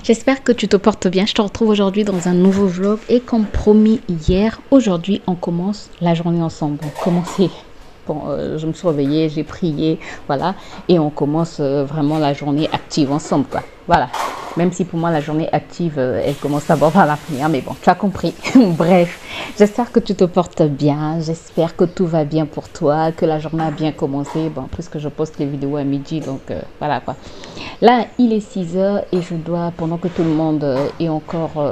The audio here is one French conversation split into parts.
J'espère que tu te portes bien. Je te retrouve aujourd'hui dans un nouveau vlog et comme promis hier, aujourd'hui on commence la journée ensemble. On commence, bon, je me suis réveillée, j'ai prié, voilà, et on commence vraiment la journée active ensemble, quoi. Voilà. Même si pour moi la journée active, elle commence d'abord par la prière, mais bon, tu as compris. Bref, j'espère que tu te portes bien, j'espère que tout va bien pour toi, que la journée a bien commencé. Bon, puisque je poste les vidéos à midi, donc voilà quoi. Là, il est 6 heures et je dois, pendant que tout le monde est encore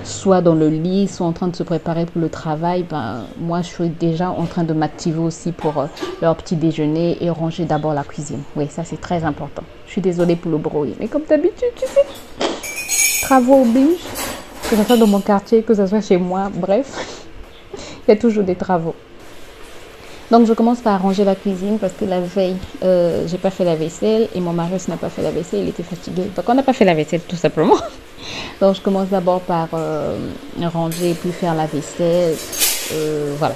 soit dans le lit, soit en train de se préparer pour le travail, ben, moi je suis déjà en train de m'activer aussi pour leur petit déjeuner et ranger d'abord la cuisine. Oui, ça c'est très important. Je suis désolée pour le bruit, mais comme d'habitude, tu sais, travaux obligent, que ce soit dans mon quartier, que ce soit chez moi, bref, il y a toujours des travaux. Donc je commence par ranger la cuisine parce que la veille, j'ai pas fait la vaisselle et mon mari n'a pas fait la vaisselle, il était fatigué. Donc on n'a pas fait la vaisselle tout simplement. Donc je commence d'abord par ranger puis faire la vaisselle, voilà.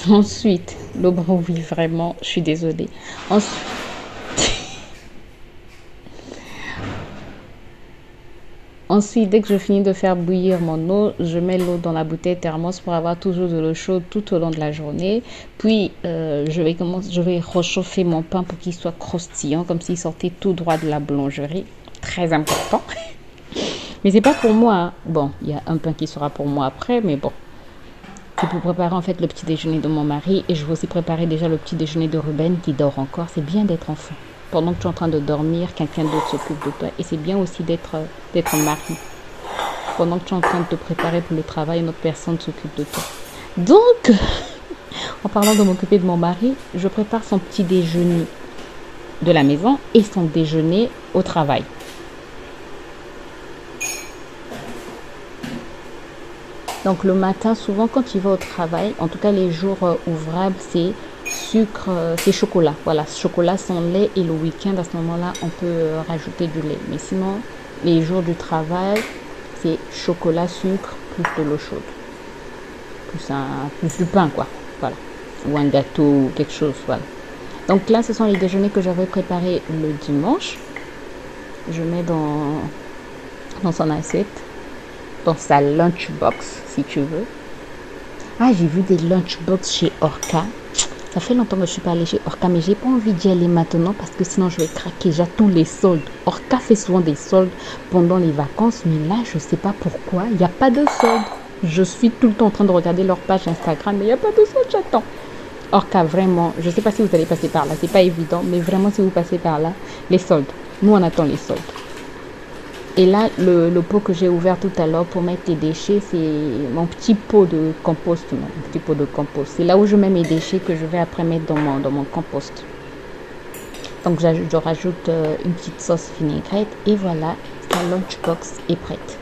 Ensuite, le bruit vraiment, je suis désolée. Ensuite, dès que je finis de faire bouillir mon eau, je mets l'eau dans la bouteille thermos pour avoir toujours de l'eau chaude tout au long de la journée. Puis, je vais réchauffer mon pain pour qu'il soit croustillant, comme s'il sortait tout droit de la boulangerie. Très important. Mais c'est pas pour moi, hein. Bon, il y a un pain qui sera pour moi après, mais bon. C'est pour préparer en fait le petit déjeuner de mon mari et je vais aussi préparer déjà le petit déjeuner de Ruben qui dort encore. C'est bien d'être enfant. Pendant que tu es en train de dormir, quelqu'un d'autre s'occupe de toi. Et c'est bien aussi d'être mari. Pendant que tu es en train de te préparer pour le travail, une autre personne s'occupe de toi. Donc, en parlant de m'occuper de mon mari, je prépare son petit déjeuner de la maison et son déjeuner au travail. Donc le matin, souvent quand il va au travail, en tout cas les jours ouvrables, c'est sucre, c'est chocolat. Voilà, chocolat sans lait et le week-end, à ce moment-là, on peut rajouter du lait. Mais sinon, les jours du travail, c'est chocolat, sucre, plus de l'eau chaude. Plus du pain, quoi. Voilà. Ou un gâteau ou quelque chose, voilà. Donc là, ce sont les déjeuners que j'avais préparés le dimanche. Je mets dans son assiette. Dans sa lunchbox, si tu veux. Ah, j'ai vu des lunchbox chez Orca. Ça fait longtemps que je suis pas allée chez Orca, mais j'ai pas envie d'y aller maintenant parce que sinon je vais craquer. J'attends les soldes. Orca fait souvent des soldes pendant les vacances, mais là, je sais pas pourquoi. Il n'y a pas de soldes. Je suis tout le temps en train de regarder leur page Instagram, mais il n'y a pas de soldes, j'attends. Orca, vraiment, je sais pas si vous allez passer par là. C'est pas évident, mais vraiment, si vous passez par là, les soldes. Nous, on attend les soldes. Et là, le pot que j'ai ouvert tout à l'heure pour mettre les déchets, c'est mon petit pot de compost. Mon petit pot de compost. C'est là où je mets mes déchets que je vais après mettre dans mon compost. Donc, je rajoute une petite sauce vinaigrette. Et voilà, la lunchbox est prête.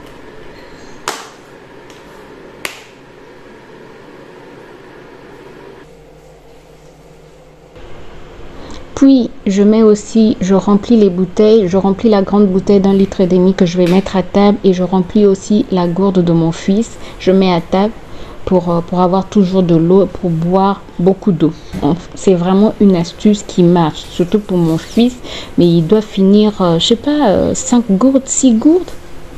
Puis, je remplis les bouteilles, je remplis la grande bouteille d'1,5 litre que je vais mettre à table et je remplis aussi la gourde de mon fils. Je mets à table pour avoir toujours de l'eau, pour boire beaucoup d'eau. C'est vraiment une astuce qui marche, surtout pour mon fils, mais il doit finir, je sais pas, 5 gourdes, 6 gourdes.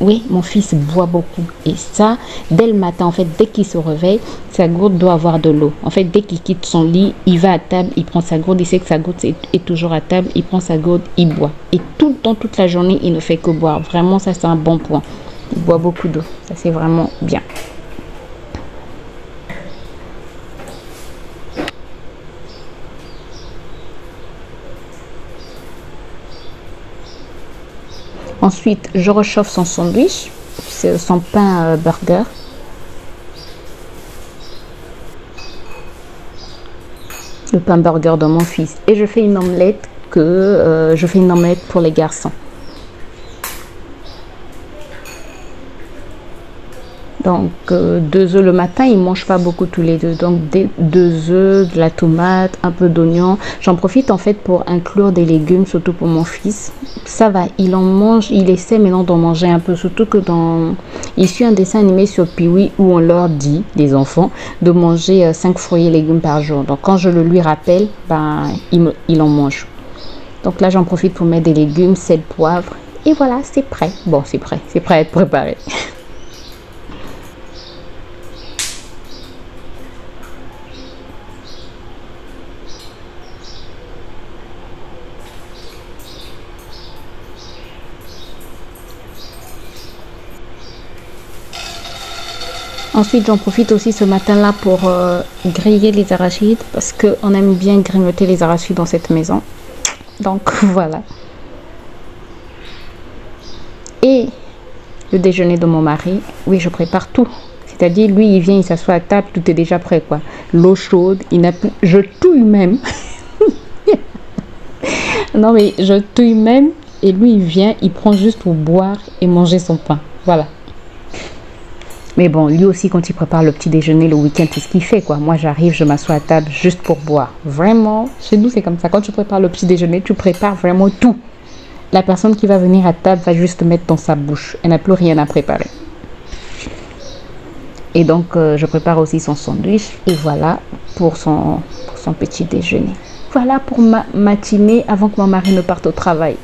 Oui, mon fils boit beaucoup. Et ça, dès le matin, en fait, dès qu'il se réveille, sa gourde doit avoir de l'eau. En fait, dès qu'il quitte son lit, il va à table, il prend sa gourde, il sait que sa gourde est toujours à table, il prend sa gourde, il boit. Et tout le temps, toute la journée, il ne fait que boire. Vraiment, ça, c'est un bon point. Il boit beaucoup d'eau. Ça, c'est vraiment bien. Ensuite, je réchauffe son sandwich son pain burger. Le pain burger de mon fils. Et je fais une omelette pour les garçons. Donc 2 œufs le matin, ils ne mangent pas beaucoup tous les deux. Donc 2 œufs, de la tomate, un peu d'oignon. J'en profite en fait pour inclure des légumes, surtout pour mon fils. Ça va, il en mange, il essaie maintenant d'en manger un peu. Surtout que il suit un dessin animé sur Pee-wee où on leur dit, les enfants, de manger 5 fruits et légumes par jour. Donc quand je le lui rappelle, ben, il en mange. Donc là j'en profite pour mettre des légumes, sel, poivre. Et voilà, c'est prêt. Bon, c'est prêt à être préparé. Ensuite, j'en profite aussi ce matin-là pour griller les arachides parce qu'on aime bien grignoter les arachides dans cette maison. Donc voilà. Et le déjeuner de mon mari, oui, je prépare tout. C'est-à-dire, lui, il vient, il s'assoit à table, tout est déjà prêt, quoi. L'eau chaude, il n'a plus... Je touille même. Non, mais je touille même. Et lui, il vient, il prend juste pour boire et manger son pain. Voilà. Mais bon, lui aussi, quand il prépare le petit déjeuner le week-end, c'est ce qu'il fait, quoi. Moi, j'arrive, je m'assois à table juste pour boire. Vraiment, chez nous, c'est comme ça. Quand tu prépares le petit déjeuner, tu prépares vraiment tout. La personne qui va venir à table va juste mettre dans sa bouche. Elle n'a plus rien à préparer. Et donc, je prépare aussi son sandwich. Et voilà pour son petit déjeuner. Voilà pour ma matinée avant que mon mari ne parte au travail.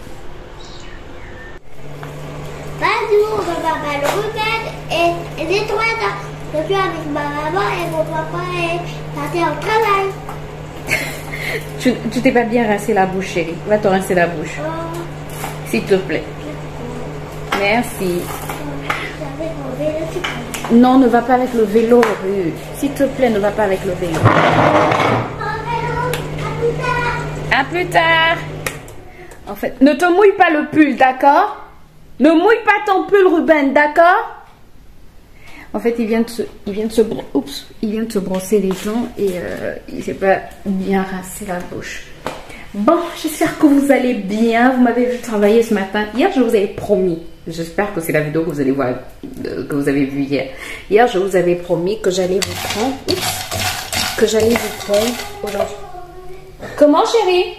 Bonjour, je m'appelle Ruben et j'ai 3 ans. Je suis avec ma maman et mon papa est parti au travail. Tu t'es pas bien rincé la bouche, chérie. Va te rincer la bouche. S'il te plaît. Merci. Non, ne va pas avec le vélo, Ruth. S'il te plaît, ne va pas avec le vélo. À plus tard. En fait, ne te mouille pas le pull, d'accord? Ne mouille pas ton pull, Ruben, d'accord? En fait, il vient de se brosser les dents et il s'est pas bien rincé la bouche. Bon, j'espère que vous allez bien. Vous m'avez vu travailler ce matin. Hier, je vous avais promis. J'espère que c'est la vidéo que vous allez voir, que vous avez vue hier. Hier, je vous avais promis que j'allais vous prendre. Que j'allais vous prendre aujourd'hui. Comment, chérie?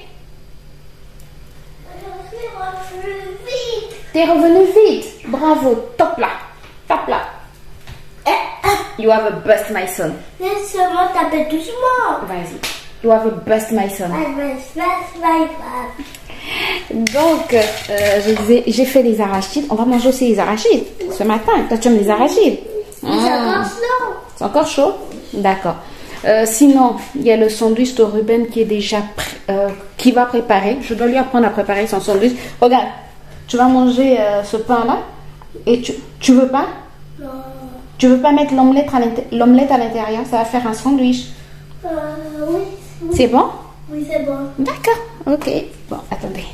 T'es revenu vite. Bravo. Top là. Top là. You have a bust, my son. Laisse-moi taper doucement. Vas-y. You have a bust, my son. Donc, je disais, j'ai fait les arachides. On va manger aussi les arachides ce matin. Toi, tu aimes les arachides? C'est encore chaud. C'est encore chaud? D'accord. Sinon, il y a le sandwich de Ruben qui est déjà qui va préparer. Je dois lui apprendre à préparer son sandwich. Regarde, tu vas manger ce pain-là et tu veux pas? Non. Tu veux pas mettre l'omelette à l'intérieur? Ça va faire un sandwich. Oui. C'est bon? Oui, c'est bon. D'accord, ok. Bon, attendez.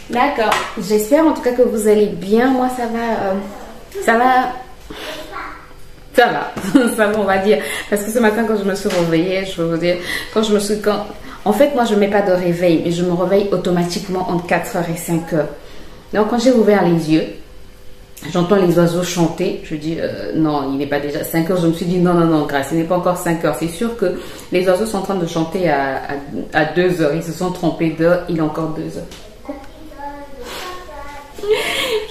D'accord. J'espère en tout cas que vous allez bien. Moi, ça va, on va dire. Parce que ce matin, quand je me suis réveillée, je vais vous dire, en fait, moi, je ne mets pas de réveil, mais je me réveille automatiquement entre 4h et 5h. Donc, quand j'ai ouvert les yeux, j'entends les oiseaux chanter. Je dis, non, il n'est pas déjà 5h. Je me suis dit, non, grâce, il n'est pas encore 5h. C'est sûr que les oiseaux sont en train de chanter à 2h. Ils se sont trompés d'heure, il est encore 2h.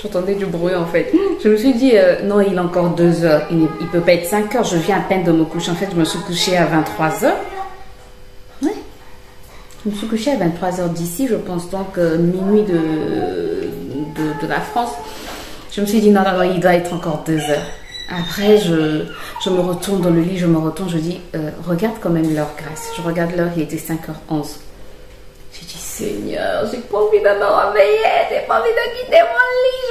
J'entendais du bruit en fait. Je me suis dit, non, il est encore 2h. Il ne peut pas être 5h. Je viens à peine de me coucher. En fait, je me suis couchée à 23h. Oui. Je me suis couchée à 23h d'ici, je pense, donc minuit de la France. Je me suis dit, non, il doit être encore 2h. Après, je me retourne dans le lit, je dis, regarde quand même l'heure, Grâce. Je regarde l'heure, il était 5h11. J'ai dit, Seigneur, j'ai pas envie de me réveiller, j'ai pas envie de quitter mon lit,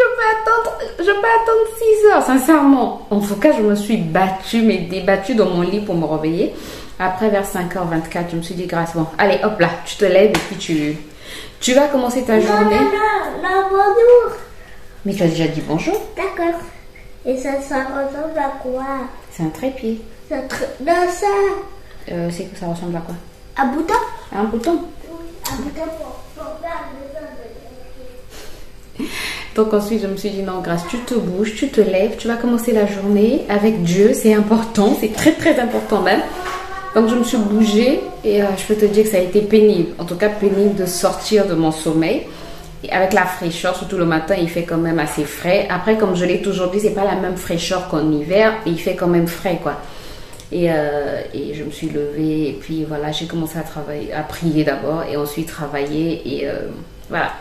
je peux attendre 6h, sincèrement. En tout cas, je me suis battue, mais débattue dans mon lit pour me réveiller. Après, vers 5h24, je me suis dit, grâce, bon, allez, hop là, tu te lèves et puis tu vas commencer ta journée. Non, bonjour. Mais tu as déjà dit bonjour. D'accord. Et ça ressemble à quoi? C'est un trépied. Non, ça. C'est que ça ressemble à quoi? Un bouton? Un bouton. Oui, un bouton pour faire le Donc ensuite, je me suis dit, non, grâce, tu te bouges, tu te lèves, tu vas commencer la journée avec Dieu. C'est important, c'est très, très important même. Donc je me suis bougée et je peux te dire que ça a été pénible. En tout cas, pénible de sortir de mon sommeil. Et avec la fraîcheur, surtout le matin, il fait quand même assez frais. Après, comme je l'ai toujours dit, c'est pas la même fraîcheur qu'en hiver. Et il fait quand même frais, quoi. Et je me suis levée et puis voilà, j'ai commencé à travailler, à prier d'abord et ensuite travailler et voilà.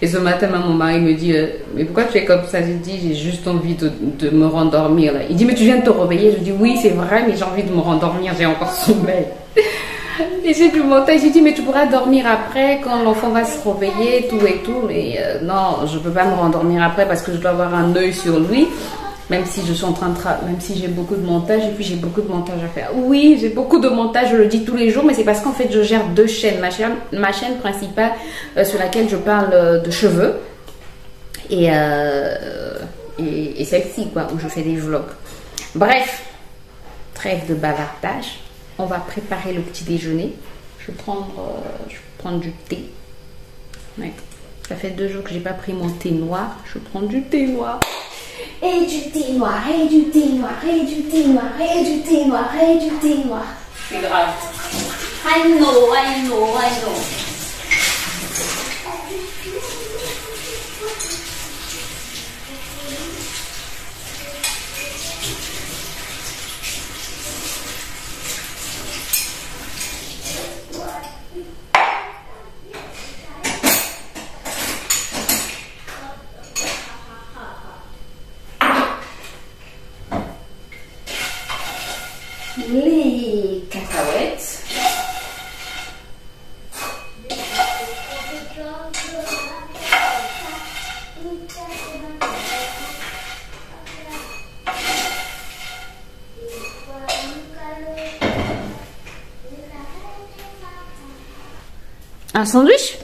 Et ce matin, mon mari me dit, mais pourquoi tu es comme ça? J'ai dit, j'ai juste envie de me rendormir. Là. Il dit, mais tu viens de te réveiller? Je dis, oui, c'est vrai, mais j'ai envie de me rendormir, j'ai encore sommeil. Et j'ai du montage, j'ai dit, mais tu pourras dormir après quand l'enfant va se réveiller, tout et tout. Mais non, je ne peux pas me rendormir après parce que je dois avoir un œil sur lui. Même si je suis en train de même si j'ai beaucoup de montage et puis j'ai beaucoup de montage à faire. Oui, j'ai beaucoup de montage, je le dis tous les jours, mais c'est parce qu'en fait je gère deux chaînes. Ma chaîne principale sur laquelle je parle de cheveux et celle-ci quoi, où je fais des vlogs. Bref, trêve de bavardage. On va préparer le petit déjeuner. Je vais prendre du thé. Ouais. Ça fait 2 jours que j'ai pas pris mon thé noir. Je vais prendre du thé noir. Et du thé noir, et du thé noir, et du thé noir, et du thé noir, et du thé noir. C'est grave. I know. Les cacahuètes. Un sandwich?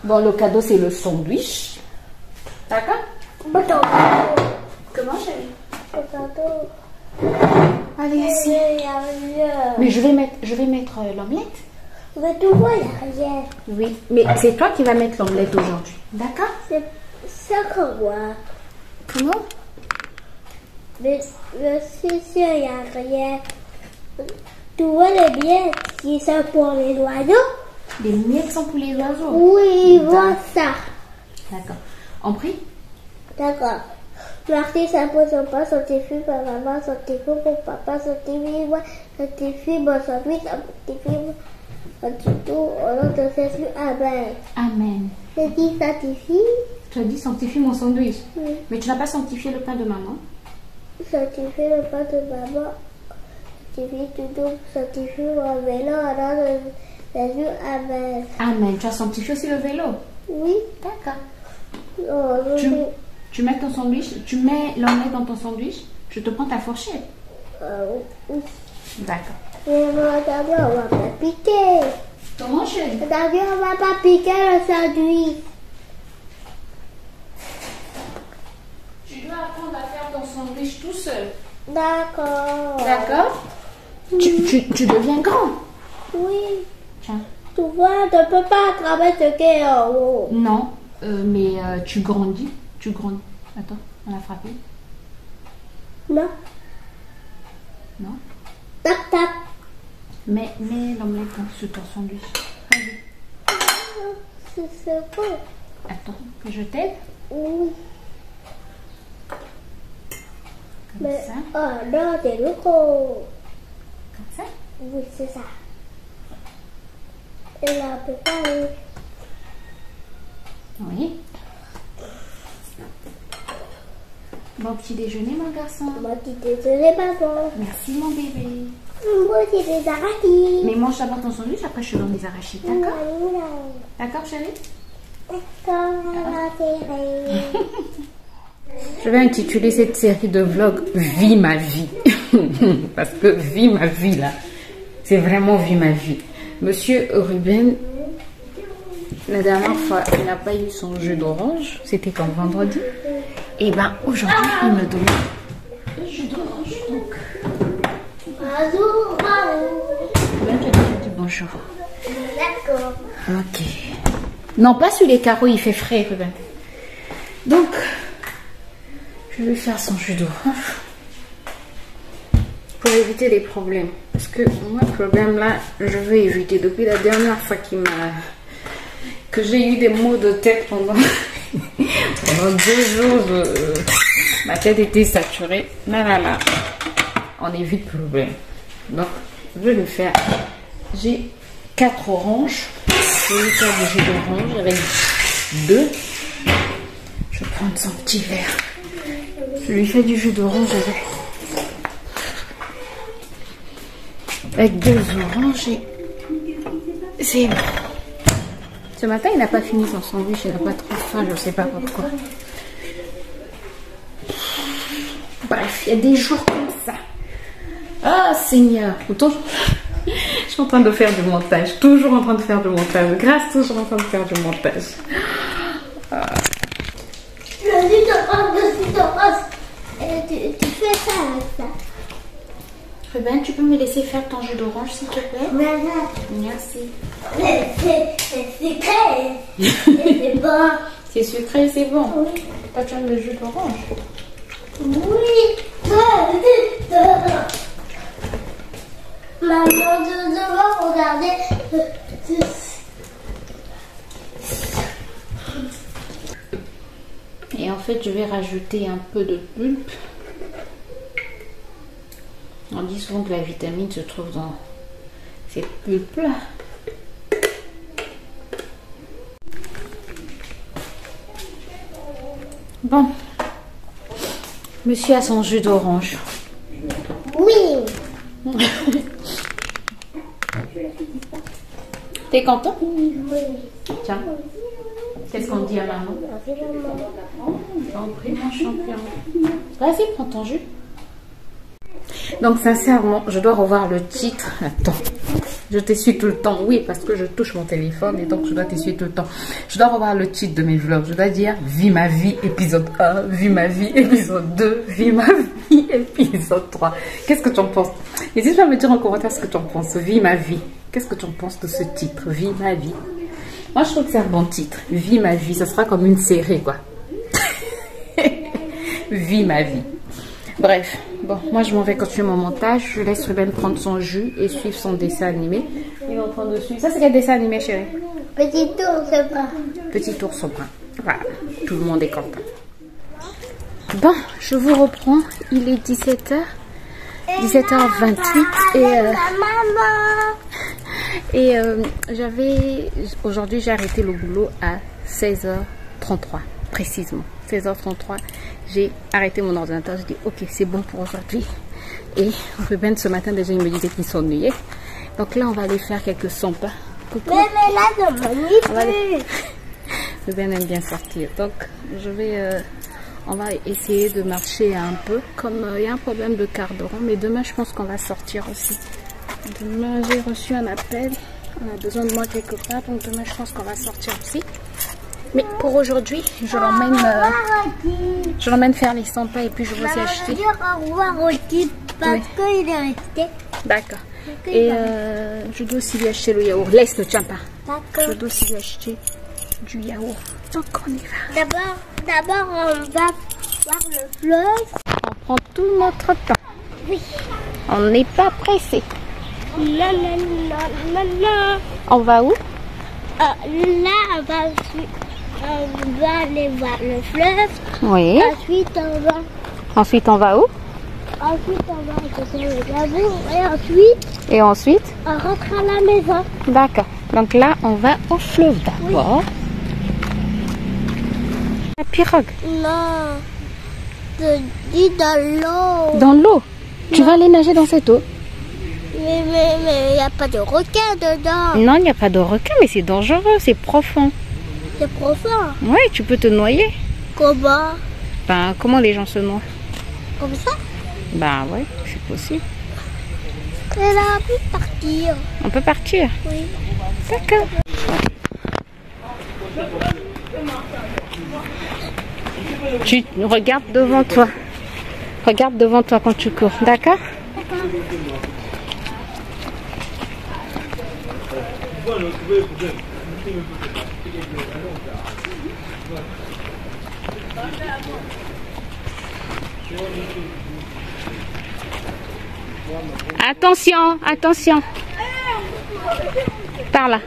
Bon, le cadeau, c'est le sandwich. D'accord? Comment, chérie? Allez, ici. Mais je vais mettre l'omelette. Mais tout voit, il n'y a rien. Oui, mais c'est toi qui vas mettre l'omelette aujourd'hui. D'accord? C'est ça qu'on voit. Comment? Mais je suis sûre, il n'y a rien. Tu vois les billets qui sont pour les oiseaux? Les miettes sont pour les oiseaux? Oui, vois ça. D'accord. On prie? D'accord. Merci, ça pour son pas, son petit fils, pour maman, son petit fils, pour papa, son petit fils, son petit fils, son fils, son petit fils, son petit tout, au nom de Jésus, Amen. Amen. Je dis sanctifie. Tu as dit sanctifie mon sandwich. Oui. Mais tu n'as pas sanctifié le pain de maman? Sanctifie le pain de maman. Sanctifie tout, sanctifie mon vélo, au nom de Jésus, Amen. Amen. Tu as sanctifié aussi le vélo? Oui. D'accord. Oh, Tu mets ton sandwich, tu mets l'omelette dans ton sandwich, je te prends ta fourchette. Oui. D'accord. Mais aujourd'hui, on va pas piquer. Comment, chérie? Aujourd'hui, on va pas piquer le sandwich. Tu dois apprendre à faire ton sandwich tout seul. D'accord. D'accord? Tu deviens grand. Oui. Tiens. Tu vois, tu ne peux pas attraper ce qui est en haut. Non, mais tu grandis. Tu grandis. Attends, on a frappé. Non. Non? Tac, tac. Mets l'omelette sur ton sandwich. Vas-y. C'est bon. Attends, que je t'aide. Oui. Comme ça. Oh non, c'est le gros. Comme ça. Oui, c'est ça. Et là, on peut pas aller. Oui. Bon petit déjeuner, mon garçon. Bon petit déjeuner, maman. Merci, mon bébé. Moi, j'ai des arachides. Mais mange d'abord ton sandwich, après je te donne des arachides, d'accord? D'accord, chérie? D'accord, ma chérie. Je vais intituler cette série de vlogs Vie ma vie. Parce que vie ma vie là, c'est vraiment vie ma vie. Monsieur Ruben, la dernière fois, il n'a pas eu son jus d'orange. C'était comme vendredi. Et ben aujourd'hui, il me demande le jus d'orange. Donc, ben, je dis bonjour. D'accord. Ok. Non, pas sur les carreaux, il fait frais, Ruben. Donc, je vais faire son jus d'orange pour éviter les problèmes. Parce que moi, le problème là, je vais éviter. Depuis la dernière fois que j'ai eu des maux de tête pendant 2 jours, ma tête était saturée. Là, on évite le problème. Donc, je vais le faire. J'ai 4 oranges. Je vais faire du jus d'orange avec 2. Je vais prendre son petit verre. Je lui fais du jus d'orange avec 2 oranges et c'est bon. Ce matin, il n'a pas fini son sandwich, il n'a pas trop faim, je ne sais pas pourquoi. Bref, il y a des jours comme ça. Ah, Seigneur. Autant, je suis en train de faire du montage, toujours en train de faire du montage. Grâce, toujours en train de faire du montage. Tu fais ça avec ça. Ruben, tu peux me laisser faire ton jus d'orange, s'il te plaît? Merci. C'est sucré. C'est bon. C'est sucré, c'est bon. Oui. Toi, tu aimes le jus d'orange? Oui. Maman, je dois regarder. Et en fait, je vais rajouter un peu de pulpe. On dit souvent que la vitamine se trouve dans cette pulpe-là. Bon. Monsieur a son jus d'orange. Oui. T'es content? Oui. Tiens. Qu'est-ce qu'on dit à maman? J'en prie, mon champion. Vas-y, prends ton jus. Donc, sincèrement, je dois revoir le titre. Attends, je t'essuie tout le temps. Oui, parce que je touche mon téléphone et donc je dois t'essuyer tout le temps. Je dois revoir le titre de mes vlogs. Je dois dire Vie ma vie, épisode 1, Vie ma vie, épisode 2, Vie ma vie, épisode 3. Qu'est-ce que tu en penses? N'hésite pas à me dire en commentaire ce que tu en penses. Vie ma vie. Qu'est-ce que tu en penses de ce titre? Vie ma vie. Moi, je trouve que c'est un bon titre. Vie ma vie. Ça sera comme une série, quoi. Vie ma vie. Bref. Bon, moi, je m'en vais continuer mon montage. Je laisse Ruben prendre son jus et suivre son dessin animé. Il est en train de suivre. Ça, c'est quel dessin animé, chérie? Petit ours brun. Petit ours brun. Voilà. Tout le monde est content. Bon, je vous reprends. Il est 17h28 et aujourd'hui j'ai arrêté le boulot à 16h33 précisément. 16h33, j'ai arrêté mon ordinateur. J'ai dit ok, c'est bon pour aujourd'hui. Et Ruben ce matin déjà il me disait qu'il s'ennuyait. Donc là on va aller faire quelques 100 pas. Mais là je m'ennuie. Ruben aime bien sortir. Donc on va essayer de marcher un peu. Comme il y a un problème de carburant, mais demain je pense qu'on va sortir aussi. Demain j'ai reçu un appel. On a besoin de moi quelque part, donc demain je pense qu'on va sortir aussi. Mais pour aujourd'hui, je l'emmène faire les 100 pas et puis je vais aussi acheter. Dire au revoir au type parce qu'il est resté. D'accord. Et je dois aussi lui acheter le yaourt. Laisse, ne tiens pas. D'accord. Je dois aussi lui acheter du yaourt. Donc on y va. D'abord on va voir le fleuve. On prend tout notre temps. Oui. On n'est pas pressé. Non. On va où? Là on va aller voir le fleuve. Oui. Ensuite on va où? Ensuite on va acheter le gazon et ensuite on rentre à la maison. D'accord. Donc là on va au fleuve d'abord. Oui. La pirogue. Non. Je dis dans l'eau. Dans l'eau? Tu vas aller nager dans cette eau? Mais il n'y a pas de requin dedans. Non, il n'y a pas de requin, mais c'est dangereux, c'est profond. C'est profond? Oui, tu peux te noyer. Comment? Ben, comment les gens se noient? Comme ça? Ben ouais, c'est possible. Elle a pu partir. On peut partir? Oui. D'accord. Tu regardes devant toi. Regarde devant toi quand tu cours, d'accord? Attention, attention. Par là.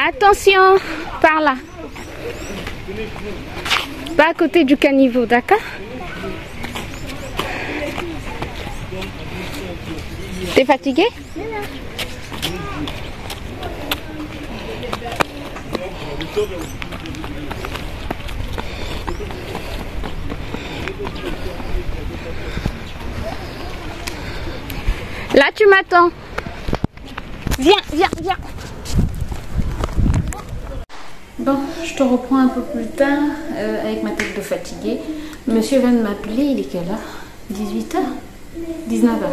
Attention, par là. Pas à côté du caniveau, d'accord? T'es fatigué? Là, tu m'attends. Viens, viens, viens. Bon, je te reprends un peu plus tard avec ma tête de fatiguée. Monsieur vient de m'appeler, il est quelle heure? 18h? 19h.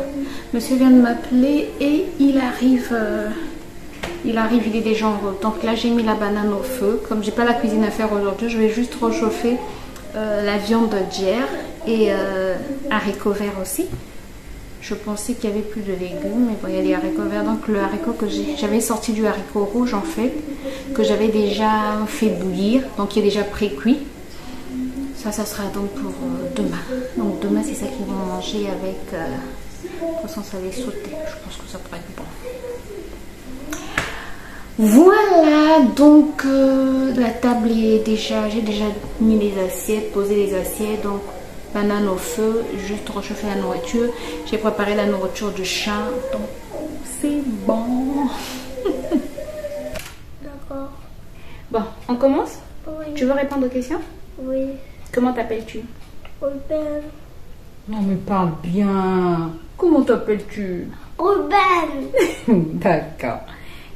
Monsieur vient de m'appeler et il arrive, il est déjà en route. Donc là, j'ai mis la banane au feu. Comme j'ai pas la cuisine à faire aujourd'hui, je vais juste réchauffer la viande d'hier et haricots verts aussi. Je pensais qu'il y avait plus de légumes, mais bon, il y a des haricots verts. Donc le haricot que j'avais sorti du haricot rouge en fait, que j'avais déjà fait bouillir, donc qui est déjà pré-cuit. Ça sera donc pour demain. Donc demain, c'est ça qu'ils vont manger avec. De toute façon, ça va sauter. Je pense que ça pourrait être bon. Voilà, donc la table est déjà. J'ai déjà mis les assiettes, posé les assiettes. Donc banane au feu, juste réchauffer la nourriture. J'ai préparé la nourriture du chat, donc c'est bon. D'accord. Bon, on commence? Oui. Tu veux répondre aux questions? Oui. Comment t'appelles-tu? Ruben. Non mais parle bien. Comment t'appelles-tu? Ruben. D'accord.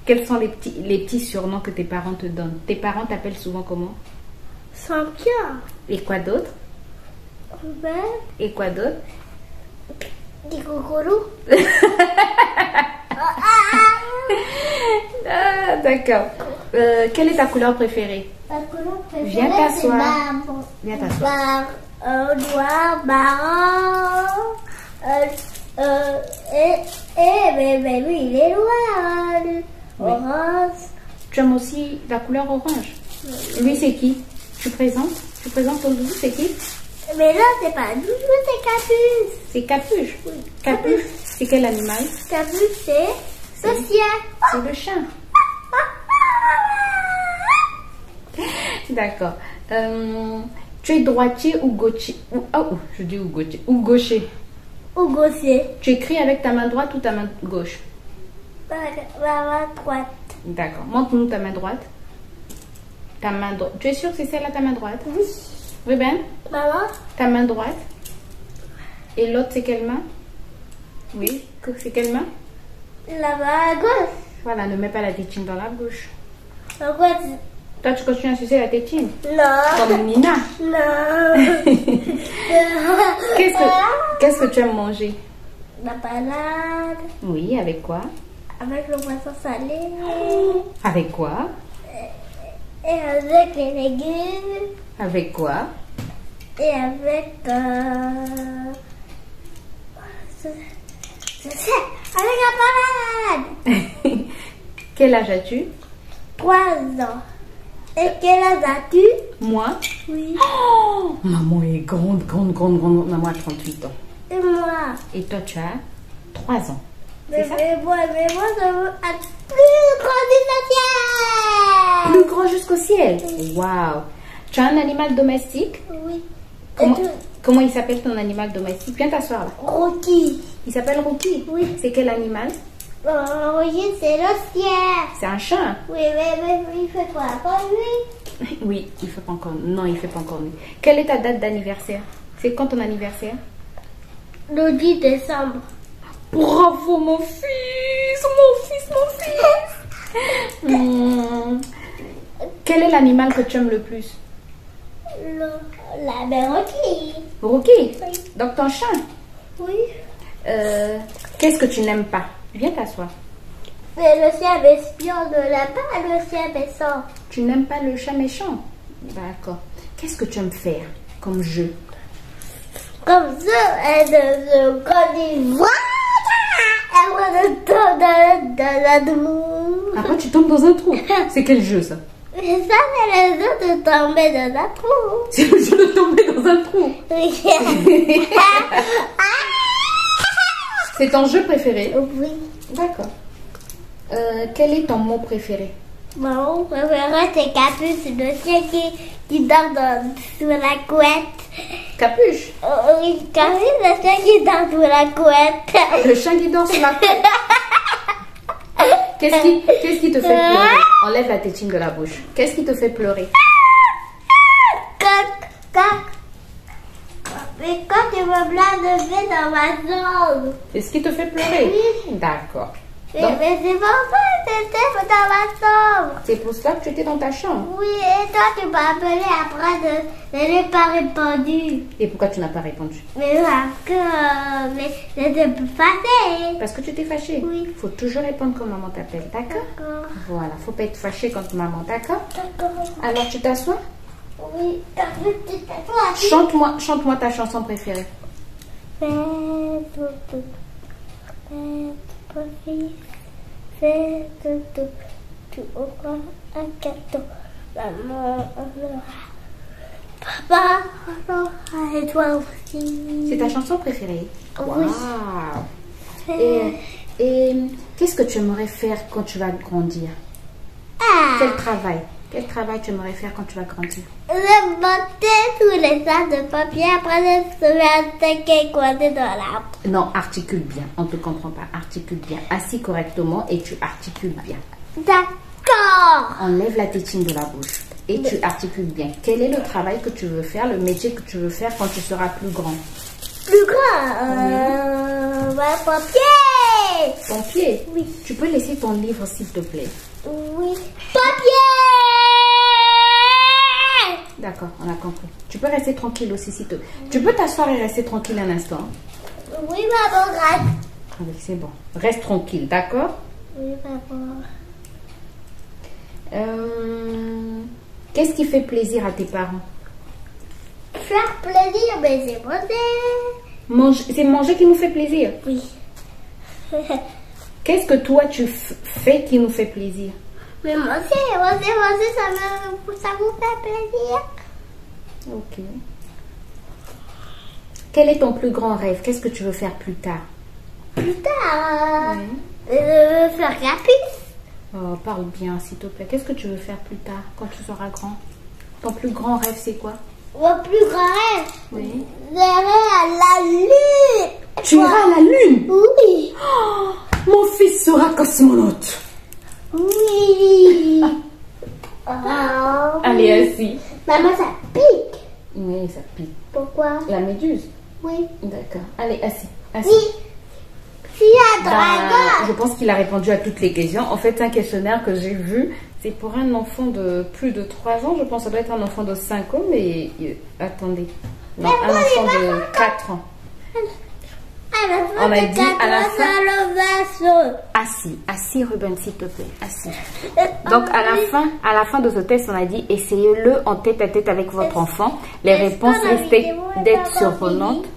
Quels sont les petits surnoms que tes parents te donnent? Tes parents t'appellent souvent comment? Saint-Pierre. Et quoi d'autre? Ruben. Et quoi d'autre? Des coucourous. Ah, d'accord. Quelle est ta couleur préférée? La couleur préférée, Viens t'asseoir. c'est Viens t'asseoir. noir, marron. Mais lui, il est noir. Oui. Orange. Tu aimes aussi la couleur orange? Lui, c'est qui? Tu présentes ton doudou, c'est qui? Mais là, c'est pas doudou, c'est Capuche. C'est Capuche. Oui. Capuche, c'est quel animal? Capuche, c'est le chien. C'est le chat. D'accord. Tu es droitier ou gaucher? Je dis ou gaucher. Ou gaucher. Ou gaucher. Tu écris avec ta main droite ou ta main gauche? Ma main droite. D'accord. Montre-nous ta main droite. Ta main droite. Tu es sûr que c'est celle-là ta main droite? Oui. Ruben? Maman? Ta main droite. Et l'autre, c'est quelle main? Oui. C'est quelle main? La main gauche. Voilà, ne mets pas la tétine dans la bouche. Pourquoi Toi, tu continues à sucer la tétine? Non. Comme Nina. Non. Qu'est-ce que tu aimes manger? La salade. Oui, avec quoi? Avec le poisson salé. Avec quoi? Et avec les légumes. Avec quoi? Et avec... je sais, avec la salade. Quel âge as-tu? 3 ans. Et quel âge as-tu? Moi? Oui. Oh, maman est grande. Maman a 38 ans. Et moi? Et toi, tu as 3 ans. Mais C'est ça? moi, je veux un plus grand dinosaure. Plus grand jusqu'au ciel? Waouh! Tu as un animal domestique? Oui. Comment il s'appelle ton animal domestique? Viens t'asseoir là. Rocky. Il s'appelle Rocky? Oui. C'est quel animal? Rocky, c'est le chien. C'est un chat? Oui, mais il fait quoi? Pas lui. Oui, il fait pas encore. Non, il fait pas encore nuit. Quelle est ta date d'anniversaire? C'est quand ton anniversaire? Le 10 décembre. Bravo mon fils, Quel est l'animal que tu aimes le plus? La mère Rocky. Rocky? Oui. Donc ton chat? Oui. Qu'est-ce que tu n'aimes pas? Viens t'asseoir. Mais le chien espion ne l'aime pas, le chien méchant. Tu n'aimes pas le chat méchant? D'accord. Qu'est-ce que tu aimes faire comme jeu? Comme ça, elle se connaît. Elle me dans la trou. Après tu tombes dans un trou. C'est quel jeu ça? Mais ça, c'est le jeu de tomber dans un trou. C'est le jeu de tomber dans un trou. Oui. C'est ton jeu préféré? Oui. D'accord. Quel est ton mot préféré? Mon mot préféré, c'est Capuce, le chien qui dort sous la couette. Capuche? Oui, Capuce, le chien qui dort sous la couette. Le chien qui dort sur la couette. Qu'est-ce qui te fait pleurer? Enlève la tétine de la bouche. Qu'est-ce qui te fait pleurer? Mais quand tu me blagues dans ma chambre. C'est ce qui te fait pleurer? Oui. D'accord. Mais Donc, c'est pour ça que j'étais dans ma chambre. c'est pour cela que tu étais dans ta chambre. Oui, et toi tu m'as appelé après, je n'ai pas répondu. Et pourquoi tu n'as pas répondu? Mais parce que mais j'étais fâchée. Parce que tu t'es fâché. Oui. Il faut toujours répondre quand maman t'appelle, d'accord? D'accord. Voilà, faut pas être fâché quand maman, d'accord? D'accord. Alors tu t'assois? Oui, tu t'assois. Chante-moi ta chanson préférée. Fais tout. Fais fils. Fais tout. Tu auras un gâteau. Maman aura. Papa aura. Et toi aussi. C'est ta chanson préférée? Oui. Waouh! Et qu'est-ce que tu aimerais faire quand tu vas grandir? Quel travail tu aimerais faire quand tu vas grandir? Je montais tous les sacs de papier, après je me attaquer et coincé dans l'arbre. Non, articule bien. On ne te comprend pas. Articule bien. Assis correctement et tu articules bien. D'accord. Enlève la tétine de la bouche et tu articules bien. Quel est le travail que tu veux faire, le métier que tu veux faire quand tu seras plus grand? Plus grand papier. Pompier? Oui. Tu peux laisser ton livre s'il te plaît? Oui. Papier. D'accord, on a compris. Tu peux rester tranquille aussi si tu peux t'asseoir et rester tranquille un instant. Oui, maman, reste. Oui, c'est bon. Reste tranquille, d'accord? Oui, maman. Qu'est-ce qui fait plaisir à tes parents? Faire plaisir, mais c'est manger. C'est manger qui nous fait plaisir. Oui. Qu'est-ce que toi tu fais qui nous fait plaisir? Mais manger, ça vous fait plaisir. Ok. Quel est ton plus grand rêve? Qu'est-ce que tu veux faire plus tard? Plus tard, Oui. faire Capuce. Oh, parle bien s'il te plaît. Qu'est-ce que tu veux faire plus tard quand tu seras grand? Ton plus grand rêve c'est quoi? Mon plus grand rêve, Oui. j'irai à la lune. Tu iras à la lune? Oui. Oh, mon fils sera cosmonaute. Oui. Oh, Allez, assis. Maman, ça pique. Oui, ça pique. Pourquoi? La méduse? Oui. D'accord. Allez, assis. Oui. Si un dragon. Je pense qu'il a répondu à toutes les questions. En fait, c'est un questionnaire que j'ai vu. C'est pour un enfant de plus de 3 ans. Je pense que ça doit être un enfant de 5 ans. Mais attendez. Non, un enfant de 4 ans. On a dit à la fin. Assis, Ruben, s'il te plaît. Assis. Donc, à la fin de ce test, on a dit essayez-le en tête à tête avec votre enfant. Les réponses risquent d'être surprenantes.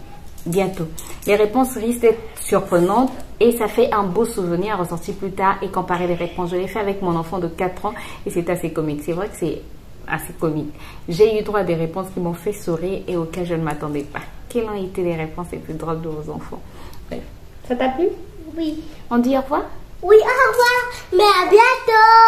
Bientôt. Les réponses risquent d'être surprenantes et ça fait un beau souvenir à ressortir plus tard et comparer les réponses. Je l'ai fait avec mon enfant de 4 ans et c'est assez comique. C'est vrai que c'est assez comique. J'ai eu droit à des réponses qui m'ont fait sourire et auxquelles je ne m'attendais pas. Quelles ont été les réponses les plus drôles de vos enfants? Bref. Ça t'a plu? Oui. On dit au revoir? Oui, au revoir. Mais à bientôt.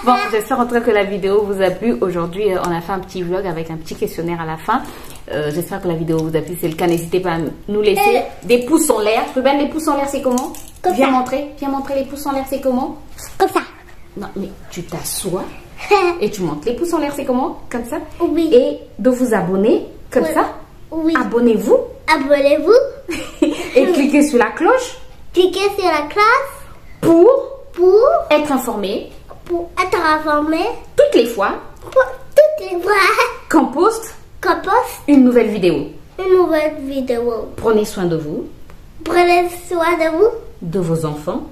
Bon, j'espère en tout cas que la vidéo vous a plu. Aujourd'hui, on a fait un petit vlog avec un petit questionnaire à la fin. J'espère que la vidéo vous a plu. Si c'est le cas, n'hésitez pas à nous laisser des pouces en l'air. Ruben, les pouces en l'air, c'est comment? Comme Viens ça. montrer les pouces en l'air, c'est comment? Comme ça. Non, mais tu t'assois Et tu montes les pouces en l'air, c'est comment? Comme ça. Oui. Et de vous abonner, comme Oui. ça. Oui. Abonnez-vous. Abonnez-vous. Et cliquez sur la cloche Cliquez sur la classe pour pour être informé être informé toutes les fois pour toutes les fois qu'on poste qu'on poste une nouvelle vidéo. une nouvelle vidéo. Prenez soin de vous, Prenez soin de vous, de vos enfants,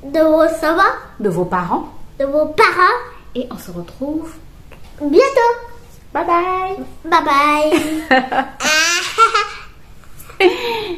de vos enfants, de vos parents. de vos parents. Et on se retrouve Bientôt. bye bye. Bye bye.